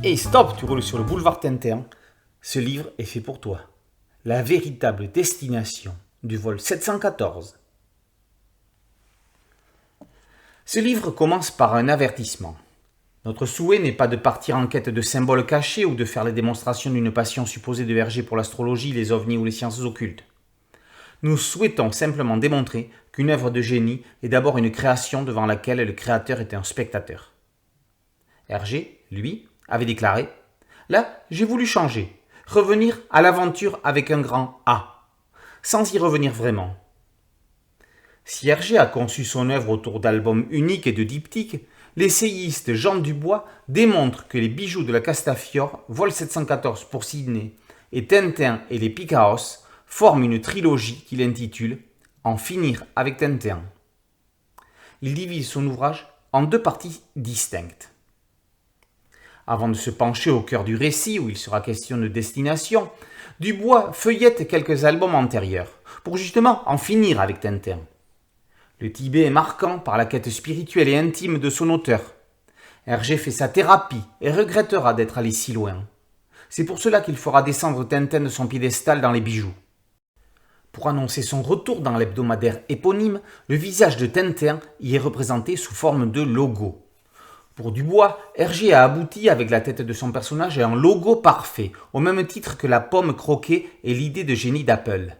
Et stop, tu roules sur le boulevard Tintin. Ce livre est fait pour toi. La véritable destination du vol 714. Ce livre commence par un avertissement. Notre souhait n'est pas de partir en quête de symboles cachés ou de faire les démonstrations d'une passion supposée de Hergé pour l'astrologie, les ovnis ou les sciences occultes. Nous souhaitons simplement démontrer qu'une œuvre de génie est d'abord une création devant laquelle le créateur est un spectateur. Hergé, lui, avait déclaré « Là, j'ai voulu changer, revenir à l'aventure avec un grand A, sans y revenir vraiment. » Si Hergé a conçu son œuvre autour d'albums uniques et de diptyques, l'essayiste Jean Dubois démontre que les bijoux de la Castafiore, Vol 714 pour Sydney et Tintin et les Picaos forment une trilogie qu'il intitule « En finir avec Tintin ». Il divise son ouvrage en deux parties distinctes. Avant de se pencher au cœur du récit, où il sera question de destination, Dubois feuillette quelques albums antérieurs, pour justement en finir avec Tintin. Le Tibet est marquant par la quête spirituelle et intime de son auteur. Hergé fait sa thérapie et regrettera d'être allé si loin. C'est pour cela qu'il fera descendre Tintin de son piédestal dans les bijoux. Pour annoncer son retour dans l'hebdomadaire éponyme, le visage de Tintin y est représenté sous forme de logo. Pour Dubois, Hergé a abouti avec la tête de son personnage à un logo parfait, au même titre que la pomme croquée et l'idée de génie d'Apple.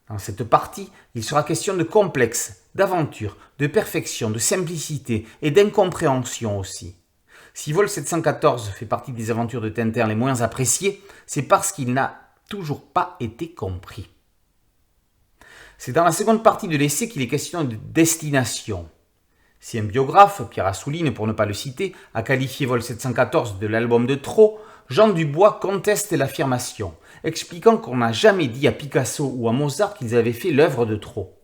Dans cette partie, il sera question de complexe, d'aventure, de perfection, de simplicité et d'incompréhension aussi. Si Vol 714 fait partie des aventures de Tintin les moins appréciées, c'est parce qu'il n'a toujours pas été compris. C'est dans la seconde partie de l'essai qu'il est question de destination. Si un biographe, Pierre Assouline pour ne pas le citer, a qualifié Vol 714 de l'album de trop, Jean Dubois conteste l'affirmation, expliquant qu'on n'a jamais dit à Picasso ou à Mozart qu'ils avaient fait l'œuvre de trop.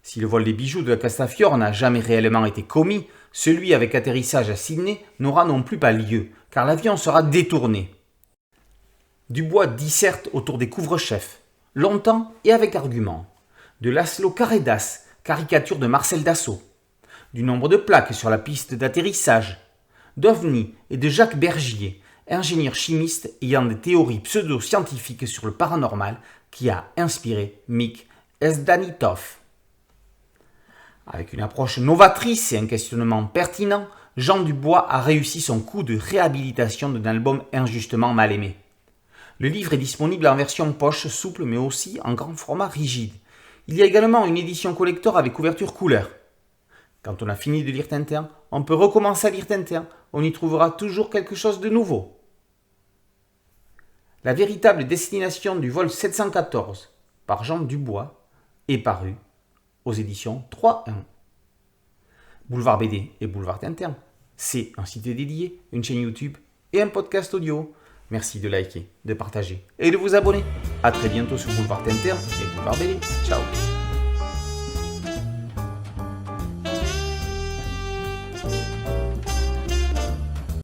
Si le vol des bijoux de la Castafiore n'a jamais réellement été commis, celui avec atterrissage à Sydney n'aura non plus pas lieu, car l'avion sera détourné. Dubois disserte autour des couvre-chefs, longtemps et avec argument, de Laszlo Carredas, caricature de Marcel Dassault, du nombre de plaques sur la piste d'atterrissage, d'OVNI et de Jacques Bergier, ingénieur chimiste ayant des théories pseudo-scientifiques sur le paranormal qui a inspiré Mick Esdanitov. Avec une approche novatrice et un questionnement pertinent, Jean Dubois a réussi son coup de réhabilitation d'un album injustement mal aimé. Le livre est disponible en version poche souple mais aussi en grand format rigide. Il y a également une édition collector avec couverture couleur. Quand on a fini de lire Tintin, on peut recommencer à lire Tintin, on y trouvera toujours quelque chose de nouveau. La véritable destination du vol 714 par Jean Dubois est paru aux éditions 3.1. Boulevard BD et Boulevard Tintin, c'est un site dédié, une chaîne YouTube et un podcast audio. Merci de liker, de partager et de vous abonner. A très bientôt sur Boulevard Tintin et Boulevard BD. Ciao.